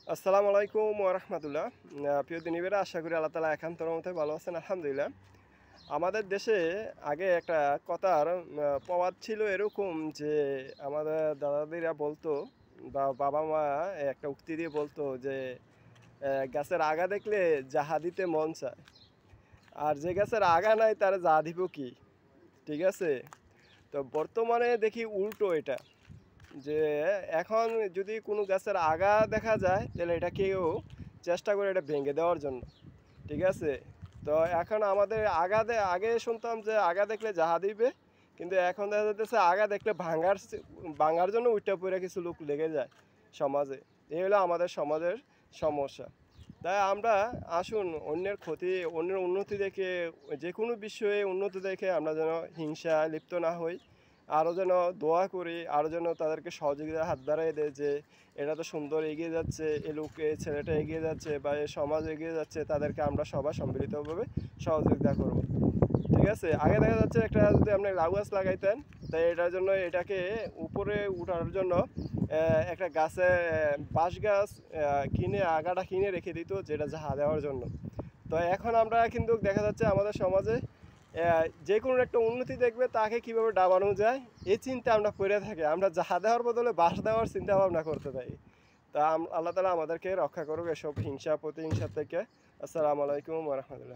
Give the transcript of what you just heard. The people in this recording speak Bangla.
আসসালামু আলাইকুম ওয়া রাহমাতুল্লাহ। প্রিয় দিনীবেরা, আশা করি আল্লাহ তাআলা একান্ত রহমতে ভালো আছেন, আলহামদুলিল্লাহ। আমাদের দেশে আগে একটা কথার প্রবাদ ছিল এরকম যে, আমাদের দাদা-দাদিরা বলতো বা বাবা-মা একটা উক্তি দিয়ে বলতো যে, গাছের আগা দেখলে যাহা দিতে মন চায়। আর যে গাছের আগা নাই তারে যা দিব কি? ঠিক আছে? তো বর্তমানে দেখি উল্টো এটা। যে এখন যদি কোনো গাছের আগা দেখা যায় তাহলে এটা কেউ চেষ্টা করে এটা ভেঙে দেওয়ার জন্য। ঠিক আছে? তো এখন আমাদের আগে শুনতাম যে আগা দেখলে যাহা দিবে, কিন্তু এখন দেখা যাইতেছে আগা দেখলে ভাঙার জন্য উইঠা পইড়া কিছু লোক লেগে যায় সমাজে। এই হলো আমাদের সমাজের সমস্যা। তাই আমরা আসুন অন্যের ক্ষতি, অন্যের উন্নতি দেখে, যেকোনো বিষয়ে উন্নতি দেখে আমরা যেন হিংসায় লিপ্ত না হই। আরও যেন দোয়া করি, আরও যেন তাদেরকে সহযোগিতার হাত বাড়ায় দেয় যে এটা তো সুন্দর এগিয়ে যাচ্ছে, এই ছেলেটা এগিয়ে যাচ্ছে বা এই সমাজ এগিয়ে যাচ্ছে, তাদেরকে আমরা সবাই সম্মিলিতভাবে সহযোগিতা করব। ঠিক আছে? আগে দেখা যাচ্ছে একটা যদি আপনি লাউ গাছ লাগাইতেন, তাই এটার জন্য এটাকে উপরে উঠানোর জন্য একটা গাছে বাঁশ গাছ কিনে আগাটা কিনে রেখে দিত, যেটা ঝাড়া দেওয়ার জন্য। তো এখন আমরা কিন্তু দেখা যাচ্ছে আমাদের সমাজে যে কোনো একটা উন্নতি দেখবে তাকে কীভাবে ডাবানো যায় এই চিন্তা আমরা করে থাকি। আমরা ঝাড়া দেওয়ার বদলে বাঁশ দেওয়ার চিন্তা ভাবনা করতে থাকি। তা আল্লাহ তাআলা আমাদেরকে রক্ষা করুক এসব হিংসা প্রতিহিংসা থেকে। আসসালামু আলাইকুম ওয়া রাহমাতুল্লাহ।